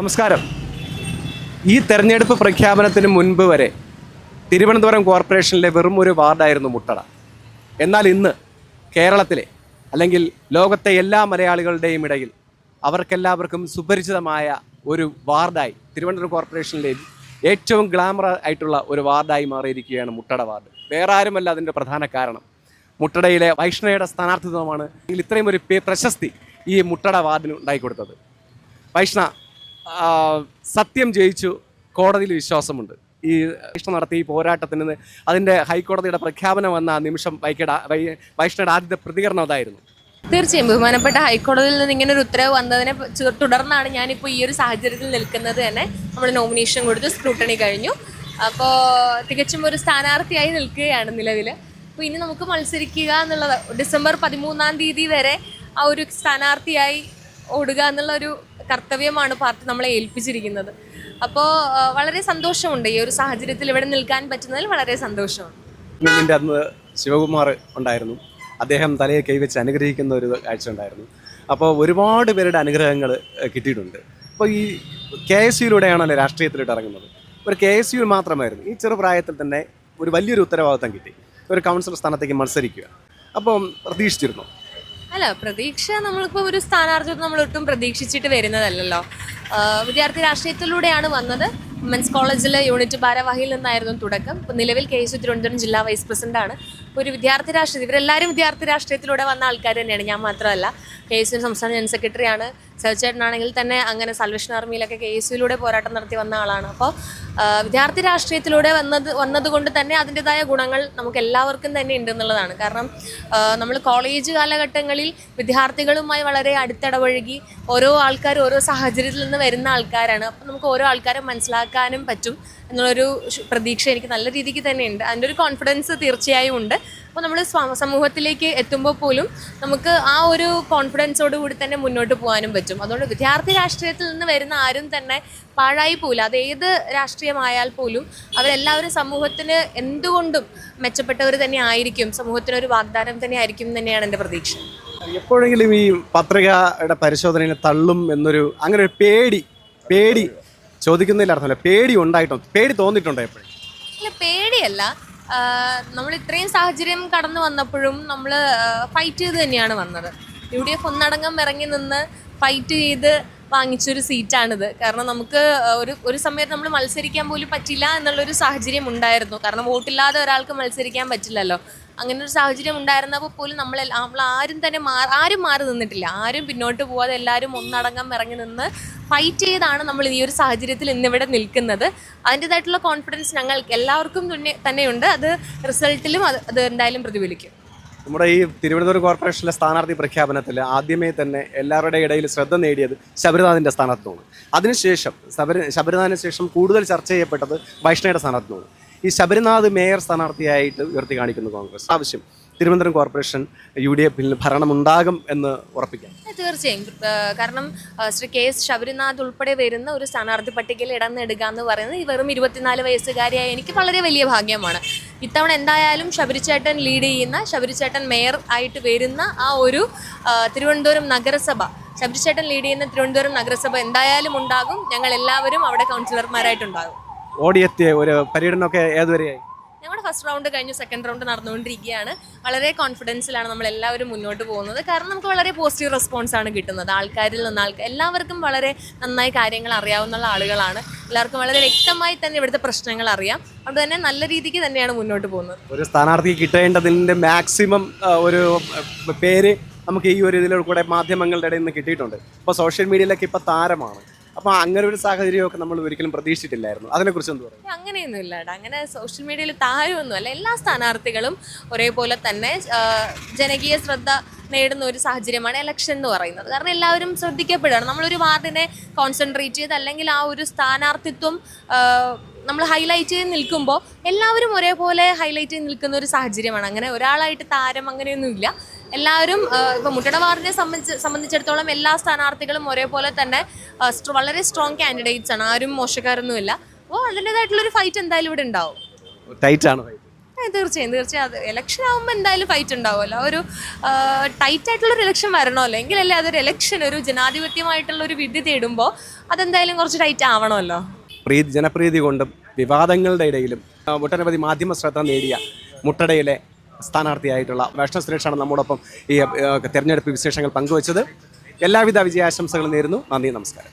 നമസ്കാരം. ഈ തെരഞ്ഞെടുപ്പ് പ്രഖ്യാപനത്തിന് മുൻപ് വരെ തിരുവനന്തപുരം കോർപ്പറേഷനിലെ വെറും ഒരു വാർഡായിരുന്നു മുട്ടട. എന്നാൽ ഇന്ന് കേരളത്തിലെ അല്ലെങ്കിൽ ലോകത്തെ എല്ലാ മലയാളികളുടെയും ഇടയിൽ അവർക്കെല്ലാവർക്കും സുപരിചിതമായ ഒരു വാർഡായി തിരുവനന്തപുരം കോർപ്പറേഷനിലെ ഏറ്റവും ഗ്ലാമർ ആയിട്ടുള്ള ഒരു വാർഡായി മാറിയിരിക്കുകയാണ് മുട്ടട വാർഡ്. വേറെ ആരുമല്ല അതിൻ്റെ പ്രധാന കാരണം. മുട്ടടയിലെ വൈഷ്ണയുടെ സ്ഥാനാർത്ഥിത്വമാണ് ഇത്രയും ഒരു പ്രശസ്തി ഈ മുട്ടട വാർഡിന് ഉണ്ടായിക്കൊടുത്തത്. വൈഷ്ണ സത്യം ജയിച്ചു, കോടതിയിൽ വിശ്വാസമുണ്ട്. ഈ വൈഷ്ണ നടത്തിയ ഈ പോരാട്ടത്തിന് അതിൻ്റെ ഹൈക്കോടതിയുടെ പ്രഖ്യാപനം വന്ന നിമിഷം വൈഷ്ണയുടെ ആദ്യത്തെ പ്രതികരണം അതായിരുന്നു. തീർച്ചയായും ബഹുമാനപ്പെട്ട ഹൈക്കോടതിയിൽ നിന്ന് ഇങ്ങനെ ഒരു ഉത്തരവ് വന്നതിനെ തുടർന്നാണ് ഞാനിപ്പോൾ ഈ ഒരു സാഹചര്യത്തിൽ നിൽക്കുന്നത് തന്നെ. നമ്മൾ നോമിനേഷൻ കൊടുത്തു, സ്ക്രൂട്ടണി കഴിഞ്ഞു. അപ്പോൾ തികച്ചും ഒരു സ്ഥാനാർത്ഥിയായി നിൽക്കുകയാണ് നിലവിൽ. അപ്പോൾ ഇനി നമുക്ക് മത്സരിക്കുക എന്നുള്ളത് ഡിസംബർ 13 വരെ ആ ഒരു സ്ഥാനാർത്ഥിയായി ഓടുക എന്നുള്ളൊരു കർത്തവ്യമാണ് പാർട്ടി നമ്മളെ ഏൽപ്പിച്ചിരിക്കുന്നത്. അപ്പോൾ വളരെ സന്തോഷമുണ്ട് ഈ ഒരു സാഹചര്യത്തിൽ ഇവിടെ നിൽക്കാൻ പറ്റുന്നതിൽ വളരെ സന്തോഷമുണ്ട്. ഇതിൻ്റെ അന്ന് ശിവകുമാർ ഉണ്ടായിരുന്നു, അദ്ദേഹം തലയെ കൈവച്ച് അനുഗ്രഹിക്കുന്ന ഒരു കാഴ്ച ഉണ്ടായിരുന്നു. അപ്പോൾ ഒരുപാട് പേരുടെ അനുഗ്രഹങ്ങൾ കിട്ടിയിട്ടുണ്ട്. അപ്പോൾ ഈ KSUയിലൂടെയാണല്ലോ രാഷ്ട്രീയത്തിലോട്ട് ഇറങ്ങുന്നത്. ഒരു KSU മാത്രമായിരുന്നു. ഈ ചെറുപ്രായത്തിൽ തന്നെ ഒരു വലിയൊരു ഉത്തരവാദിത്തം കിട്ടി, ഒരു കൗൺസിലർ സ്ഥാനത്തേക്ക് മത്സരിക്കുക. അപ്പം പ്രതീക്ഷിച്ചിരുന്നു? അല്ല, പ്രതീക്ഷ നമ്മളിപ്പോൾ ഒരു സ്ഥാനാർത്ഥിത്വം നമ്മൾ ഒട്ടും പ്രതീക്ഷിച്ചിട്ട് വരുന്നതല്ലല്ലോ. വിദ്യാർത്ഥി രാഷ്ട്രീയത്തിലൂടെയാണ് വന്നത്. വിമൻസ് കോളേജിലെ യൂണിറ്റ് ഭാരവാഹിയിൽ നിന്നായിരുന്നു തുടക്കം. ഇപ്പോൾ നിലവിൽ KSU തിരുവനന്തപുരം ജില്ലാ വൈസ് പ്രസിഡന്റാണ്. ഒരു വിദ്യാർത്ഥി രാഷ്ട്രീയം, ഇവരെല്ലാവരും വിദ്യാർത്ഥി രാഷ്ട്രീയത്തിലൂടെ വന്ന ആൾക്കാർ തന്നെയാണ്. ഞാൻ മാത്രമല്ല, KSU സംസ്ഥാന ജനറൽ സെക്രട്ടറിയാണ്. സൗചേട്ടനാണെങ്കിൽ തന്നെ അങ്ങനെ സൽവേഷൻ ആർമിയിലൊക്കെ KSUയിലൂടെ പോരാട്ടം നടത്തി വന്ന ആളാണ്. അപ്പോൾ വിദ്യാർത്ഥി രാഷ്ട്രീയത്തിലൂടെ വന്നതുകൊണ്ട് തന്നെ അതിൻ്റെതായ ഗുണങ്ങൾ നമുക്ക് എല്ലാവർക്കും തന്നെ ഉണ്ട് എന്നുള്ളതാണ്. കാരണം നമ്മൾ കോളേജ് കാലഘട്ടങ്ങളിൽ വിദ്യാർത്ഥികളുമായി വളരെ അടുത്തിടപഴകി ഓരോ ആൾക്കാരും ഓരോ സാഹചര്യത്തിൽ നിന്ന് വരുന്ന ആൾക്കാരാണ്. അപ്പോൾ നമുക്ക് ഓരോ ആൾക്കാരെ മനസ്സിലാക്കാനും പറ്റും എന്നുള്ളൊരു പ്രതീക്ഷ എനിക്ക് നല്ല രീതിക്ക് തന്നെ ഉണ്ട്. അതിൻ്റെ ഒരു കോൺഫിഡൻസ് തീർച്ചയായും ഉണ്ട്. അപ്പോൾ നമ്മൾ സമൂഹത്തിലേക്ക് എത്തുമ്പോൾ പോലും നമുക്ക് ആ ഒരു കോൺഫിഡൻസോട് കൂടി തന്നെ മുന്നോട്ട് പോകാനും പറ്റും. അതുകൊണ്ട് വിദ്യാർത്ഥി രാഷ്ട്രീയത്തിൽ നിന്ന് വരുന്ന ആരും തന്നെ പാഴായി പോകില്ല. അത് ഏത് രാഷ്ട്രീയമായാൽ പോലും അവരെല്ലാവരും സമൂഹത്തിന് എന്തുകൊണ്ടും മെച്ചപ്പെട്ടവർ തന്നെ ആയിരിക്കും, സമൂഹത്തിനൊരു വാഗ്ദാനം തന്നെ ആയിരിക്കും തന്നെയാണ് എൻ്റെ പ്രതീക്ഷ. എപ്പോഴെങ്കിലും ഈ പത്രികയുടെ പരിശോധനയിൽ തള്ളും എന്നൊരു അങ്ങനെ ഒരു പേടി ചോദിക്കുന്നതിൽ അർത്ഥമല്ല, പേടി ഉണ്ടായിട്ടോ, പേടി തോന്നിയിട്ടുണ്ടോ എപ്പോഴും? അല്ല, പേടിയല്ല. നമ്മൾ ഇത്രയും സാഹചര്യം കടന്നു വന്നപ്പോഴും നമ്മൾ ഫൈറ്റ് ചെയ്ത് തന്നെയാണ് വന്നത്. UDF ഒന്നടങ്കം ഇറങ്ങി നിന്ന് ഫൈറ്റ് ചെയ്ത് വാങ്ങിച്ചൊരു സീറ്റാണിത്. കാരണം നമുക്ക് ഒരു സമയത്ത് നമ്മൾ മത്സരിക്കാൻ പോലും പറ്റില്ല എന്നുള്ളൊരു സാഹചര്യം ഉണ്ടായിരുന്നു. കാരണം വോട്ടില്ലാതെ ഒരാൾക്ക് മത്സരിക്കാൻ പറ്റില്ലല്ലോ. അങ്ങനെ ഒരു സാഹചര്യം ഉണ്ടായിരുന്നപ്പോൾ പോലും നമ്മൾ ആരും തന്നെ ആരും മാറി നിന്നിട്ടില്ല. ആരും പിന്നോട്ട് പോവാതെ എല്ലാവരും ഒന്നടങ്കം ഇറങ്ങി നിന്ന് ഫൈറ്റ് ചെയ്താണ് നമ്മൾ ഈ ഒരു സാഹചര്യത്തിൽ ഇന്നിവിടെ നിൽക്കുന്നത്. അതിൻ്റെതായിട്ടുള്ള കോൺഫിഡൻസ് ഞങ്ങൾക്ക് എല്ലാവർക്കും തന്നെയുണ്ട്. അത് റിസൾട്ടിലും അത് എന്തായാലും പ്രതിഫലിക്കും. നമ്മുടെ ഈ തിരുവനന്തപുരം കോർപ്പറേഷനിലെ സ്ഥാനാർത്ഥി പ്രഖ്യാപനത്തിൽ ആദ്യമേ തന്നെ എല്ലാവരുടെ ഇടയിൽ ശ്രദ്ധ നേടിയത് ശബരിനാഥിൻ്റെ സ്ഥാനാർത്ഥിത്വമാണ്. അതിനുശേഷം ശബരിനാഥിന് ശേഷം കൂടുതൽ ചർച്ച ചെയ്യപ്പെട്ടത് വൈഷ്ണയുടെ സ്ഥാനാർത്ഥിത്വമാണ്. ഈ ശബരിനാഥ് മേയർ സ്ഥാനാർത്ഥിയായിട്ട് ഉയർത്തി കാണിക്കുന്നു കോൺഗ്രസ്. ആവശ്യം തിരുവനന്തപുരം കോർപ്പറേഷൻ UDFിൽ ഭരണമുണ്ടാകും എന്ന് ഉറപ്പിക്കാം. തീർച്ചയായും. കാരണം ശ്രീ KS ശബരിനാഥ് ഉൾപ്പെടെ വരുന്ന ഒരു സ്ഥാനാർത്ഥി പട്ടികയിൽ ഇടം നേടുക എന്ന് പറയുന്നത് ഈ വെറും 24 വയസ്സുകാരിയായ എനിക്ക് വളരെ വലിയ ഭാഗ്യമാണ്. ഇത്തവണ എന്തായാലും ശബരിച്ചേട്ടൻ ലീഡ് ചെയ്യുന്ന, ശബരിച്ചേട്ടൻ മേയർ ആയിട്ട് വരുന്ന ആ ഒരു തിരുവനന്തപുരം നഗരസഭ, ശബരിച്ചേട്ടൻ ലീഡ് ചെയ്യുന്ന തിരുവനന്തപുരം നഗരസഭ എന്തായാലും ഉണ്ടാകും. ഞങ്ങൾ എല്ലാവരും അവിടെ കൗൺസിലർമാരായിട്ടുണ്ടാകും. ഓടിയെത്തിയ ഒരു പര്യടനമൊക്കെ ഏതുവരെയായി? ഞങ്ങളുടെ ഫസ്റ്റ് റൗണ്ട് കഴിഞ്ഞു, സെക്കൻഡ് റൗണ്ട് നടന്നുകൊണ്ടിരിക്കുകയാണ്. വളരെ കോൺഫിഡൻസിലാണ് നമ്മൾ എല്ലാവരും മുന്നോട്ട് പോകുന്നത്. കാരണം നമുക്ക് വളരെ പോസിറ്റീവ് റെസ്പോൺസാണ് കിട്ടുന്നത് ആൾക്കാരിൽ നിന്ന്. എല്ലാവർക്കും വളരെ നന്നായി കാര്യങ്ങൾ അറിയാവുന്ന ആളുകളാണ്. എല്ലാവർക്കും വളരെ വ്യക്തമായി തന്നെ ഇവിടുത്തെ പ്രശ്നങ്ങൾ അറിയാം. അതുകൊണ്ട് തന്നെ നല്ല രീതിക്ക് തന്നെയാണ് മുന്നോട്ട് പോകുന്നത്. ഒരു സ്ഥാനാർത്ഥിക്ക് കിട്ടേണ്ടതിൻ്റെ മാക്സിമം ഒരു പേര് നമുക്ക് ഈ ഒരു ഇതിലൂടെ കൂടെ മാധ്യമങ്ങളുടെ ഇടയിൽ നിന്ന് കിട്ടിയിട്ടുണ്ട്. ഇപ്പോൾ സോഷ്യൽ മീഡിയയിലൊക്കെ ഇപ്പോൾ താരമാണ്. അപ്പോൾ അങ്ങനെ ഒരു സാഹചര്യമൊക്കെ നമ്മൾ ഒരിക്കലും പ്രതീക്ഷിച്ചിട്ടില്ലായിരുന്നു. അതിനെക്കുറിച്ച് എന്ത് പറയും? അങ്ങനെയൊന്നും ഇല്ല കേട്ടോ. അങ്ങനെ സോഷ്യൽ മീഡിയയിൽ താരമൊന്നുമല്ല. എല്ലാ സ്ഥാനാർത്ഥികളും ഒരേപോലെ തന്നെ ജനകീയ ശ്രദ്ധ നേടുന്ന ഒരു സാഹചര്യമാണ് ഇലക്ഷൻ എന്ന് പറയുന്നത്. കാരണം എല്ലാവരും ശ്രദ്ധിക്കപ്പെടുകയാണ്. നമ്മളൊരു വാർഡിനെ കോൺസെൻട്രേറ്റ് ചെയ്ത് അല്ലെങ്കിൽ ആ ഒരു സ്ഥാനാർത്ഥിത്വം നമ്മൾ ഹൈലൈറ്റ് ചെയ്ത് നിൽക്കുമ്പോൾ എല്ലാവരും ഒരേപോലെ ഹൈലൈറ്റ് ചെയ്ത് നിൽക്കുന്ന ഒരു സാഹചര്യമാണ്. അങ്ങനെ ഒരാളായിട്ട് താരം അങ്ങനെയൊന്നുമില്ല. എല്ലാവരും ഇപ്പോൾ മുട്ടട വാർഡിനെ സംബന്ധിച്ചിടത്തോളം എല്ലാ സ്ഥാനാർത്ഥികളും ഒരേപോലെ തന്നെ വളരെ സ്ട്രോങ് കാൻഡിഡേറ്റ്സ് ആണ്. ആരും മോശക്കാരൊന്നുമില്ല. അപ്പോൾ അതിൻ്റെതായിട്ടുള്ളൊരു ഫൈറ്റ് എന്തായാലും ഇവിടെ ഉണ്ടാവും. ടൈറ്റാണ്. തീർച്ചയായും അത് ഇലക്ഷൻ ആകുമ്പോൾ എന്തായാലും ഫൈറ്റ് ഉണ്ടാവുമല്ലോ. ഒരു ടൈറ്റ് ആയിട്ടുള്ളൊരു ഇലക്ഷൻ വരണമല്ലോ, എങ്കിലല്ലേ അതൊരു ഇലക്ഷൻ ഒരു ജനാധിപത്യമായിട്ടുള്ള ഒരു വിധി തേടുമ്പോൾ അതെന്തായാലും കുറച്ച് ടൈറ്റ് ആവണമല്ലോ. ജനപ്രീതി കൊണ്ടും വിവാദങ്ങളുടെ ഇടയിലും ഒട്ടനവധി മാധ്യമ ശ്രദ്ധ നേടിയ മുട്ടടയിലെ സ്ഥാനാർത്ഥിയായിട്ടുള്ള വൈഷ്ണവ് സുരേഷാണ് നമ്മോടൊപ്പം ഈ തെരഞ്ഞെടുപ്പ് വിശേഷങ്ങൾ പങ്കുവച്ചത്. എല്ലാവിധ വിജയാശംസകളും നേരുന്നു. നന്ദി, നമസ്കാരം.